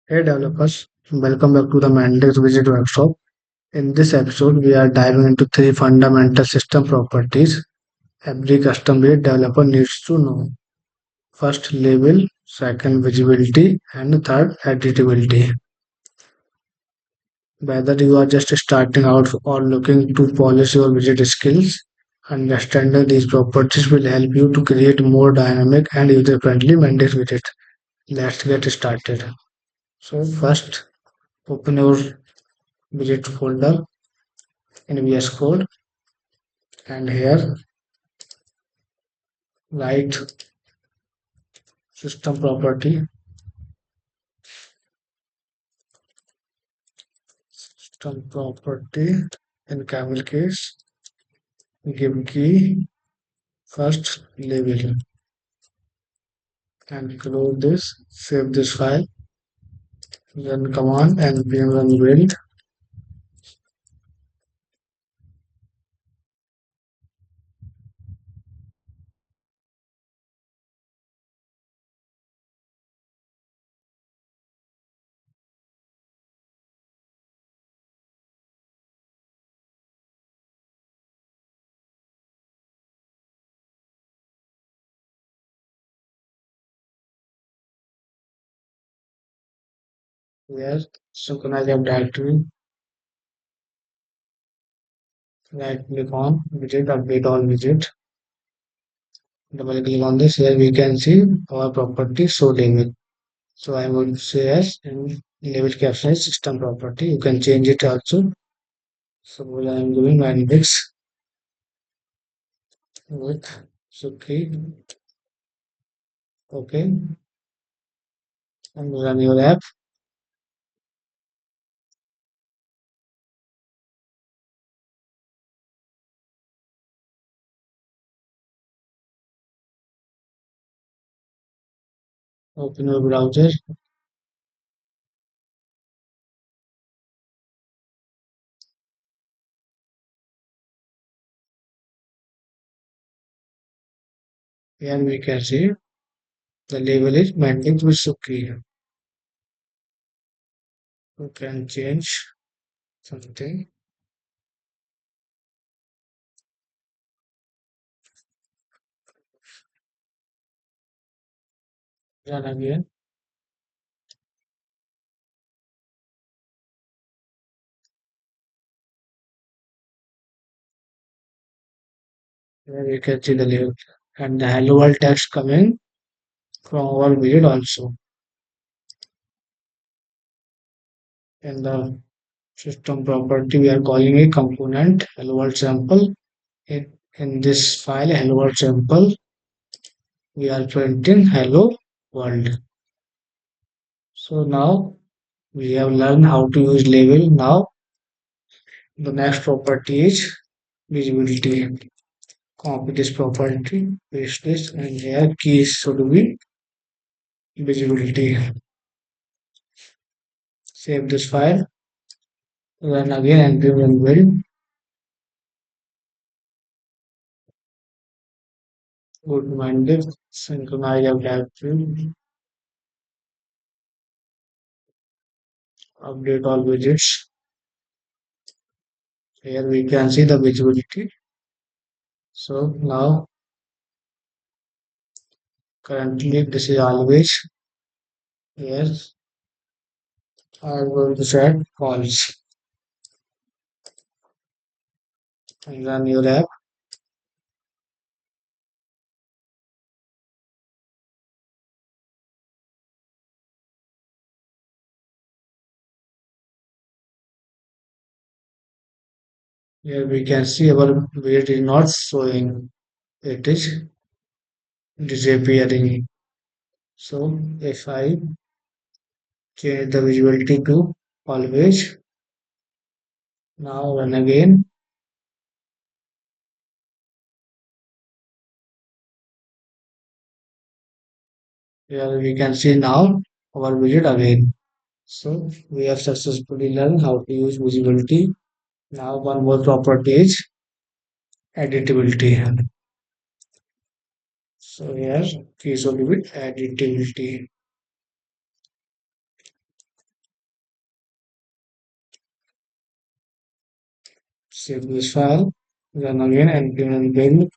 Hey developers, welcome back to the Mendix Widget Workshop. In this episode, we are diving into three fundamental system properties every custom-made developer needs to know. First, label, second, visibility, and third, editability. Whether you are just starting out or looking to polish your widget skills, understanding these properties will help you to create more dynamic and user-friendly Mendix widgets. Let's get started. So first, open your widget folder in VS Code and here write system property, system property in camel case, give key, first label and close this, save this file, run command and run build. Here synchronize your directory, right click on widget, update all widget, double click on this, here we can see our property show label. So I would say as in label caption is system property. You can change it also. Suppose I am doing index with Suki. Okay, and run your app. Open your browser. Here we can see the label is Mendix with Suki. You can change something. Run again. Here we can see the label and the hello world text coming from our widget also. In the system property, we are calling a component hello world sample. In this file hello world sample, we are printing hello world. So now we have learned how to use label. Now the next property is visibility. Copy this property, paste this, and here keys should be visibility. Save this file, run again and run build. Go to Mendix, synchronize your directory, update all widgets. Here we can see the visibility. So now currently this is always yes. I'm going to set false and run your app. Here we can see our widget is not showing. It is disappearing. So if I change the visibility to always, now run again, here we can see now our widget again. So we have successfully learned how to use visibility. Now one more property is editability. So here key should be editability. Save this file, run again and build.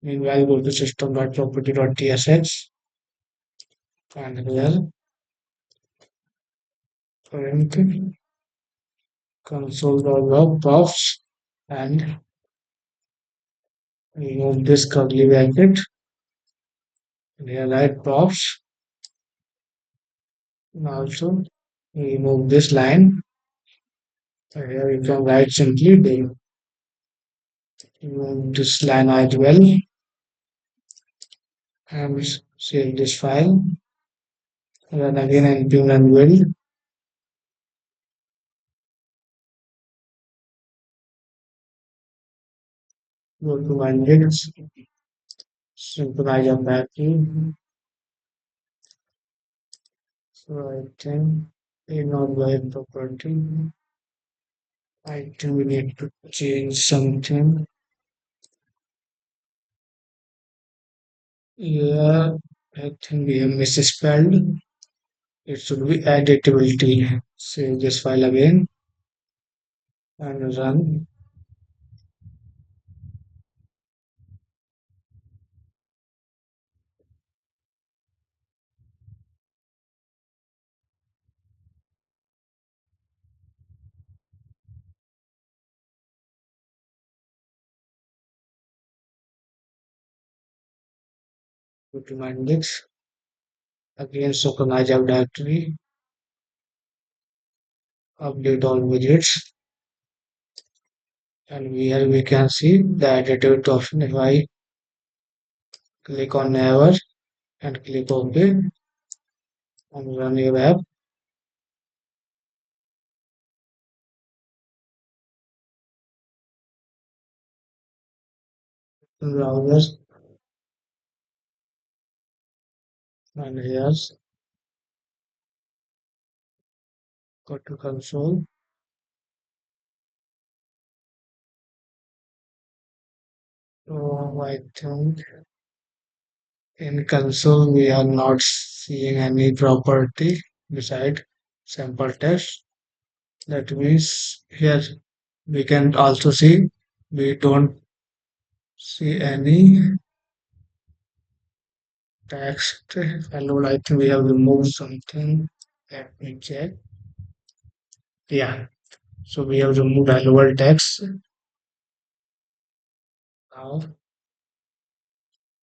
Meanwhile, go to system.property.tsx and here print console.log props and remove this curly bracket. And here write props. And also remove this line. And here you can write simply the remove this line as well and save this file. Run again npm run build. Go to Mendix, synchronize your battery. So I think not by property. I think we need to change something. Yeah, I think we have misspelled. It should be editability. Save this file again and run. Go to Mendix. Again, synchronize our directory. Update all widgets. And here we can see the editability option. If I click on never and click OK and run your app, browser and here's go to console. So I think in console we are not seeing any property beside sample test. That means here we can also see we don't see any text. Hello, I think we have removed something. Let me check. Yeah, so we have removed hello text. Now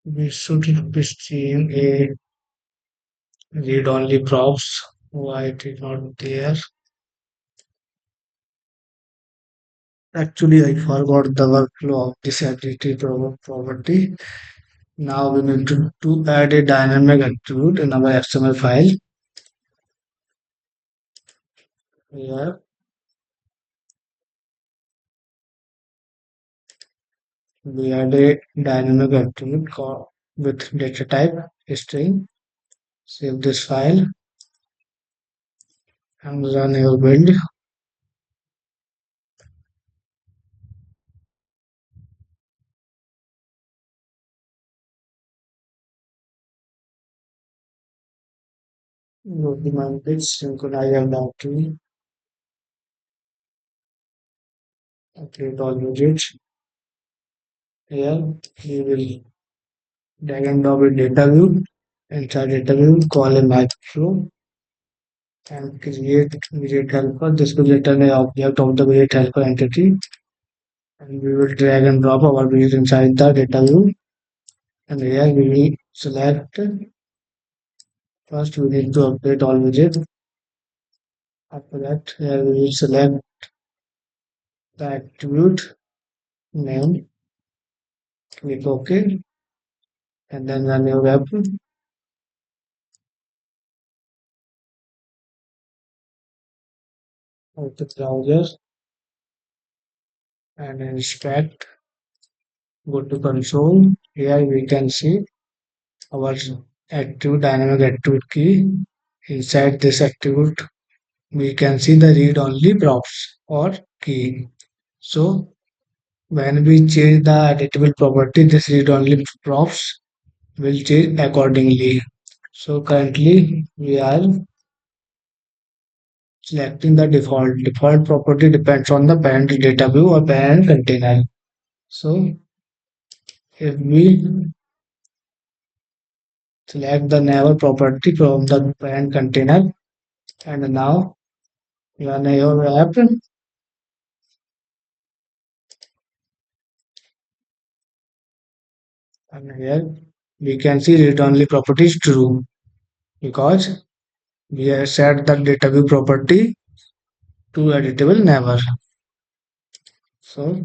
we should be seeing a read only props. Why it is not there? Actually, I forgot the workflow of this edit property. Now we need to add a dynamic attribute in our XML file. Here we add a dynamic attribute with data type string. Save this file and run your build. Go to my page, synchronize your directory, update all widgets. Here we will drag and drop a data view. Inside data view, call a math flow and create widget helper. This will return an object of the widget helper entity. And we will drag and drop our widget inside the data view. And here we will select first we need to update all widgets. After that, here we will select the attribute name, click OK, and then run your web. Go to browser and inspect. Go to console. Here we can see our active dynamic attribute key. Inside this attribute, we can see the read only props or key. So when we change the editable property, this read only props will change accordingly. So currently we are selecting the default. Default property depends on the parent data view or parent container. So if we select the neighbor property from the parent container and now run your app, and here we can see read only property is true because we have set the data view property to editable neighbor. So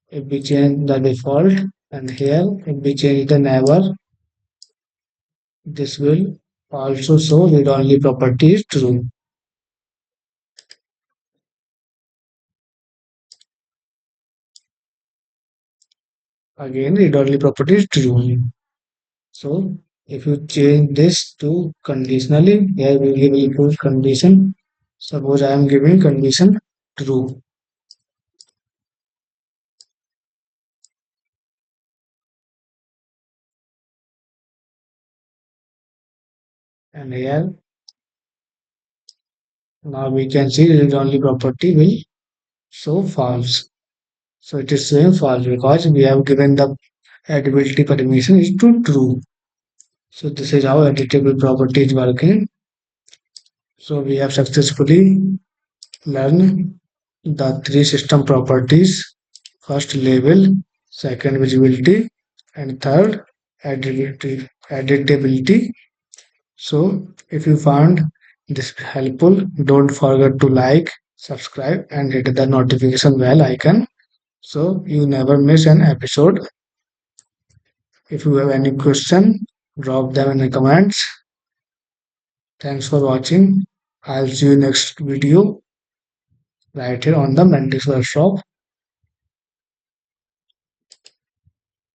if we change the default and here if we change the neighbor, this will also show read only property is true. Again, read only property is true. So if you change this to conditionally, here we will use condition. Suppose I am giving condition true. And here now we can see read only property will show false. So it is showing false because we have given the editability permission is to true. So this is how editable property is working. So we have successfully learned the three system properties. First label, second visibility, and third editability. So if you found this helpful, don't forget to like, subscribe, and hit the notification bell icon so you never miss an episode. If you have any question, drop them in the comments. Thanks for watching. I'll see you next video right here on the Mendix Workshop.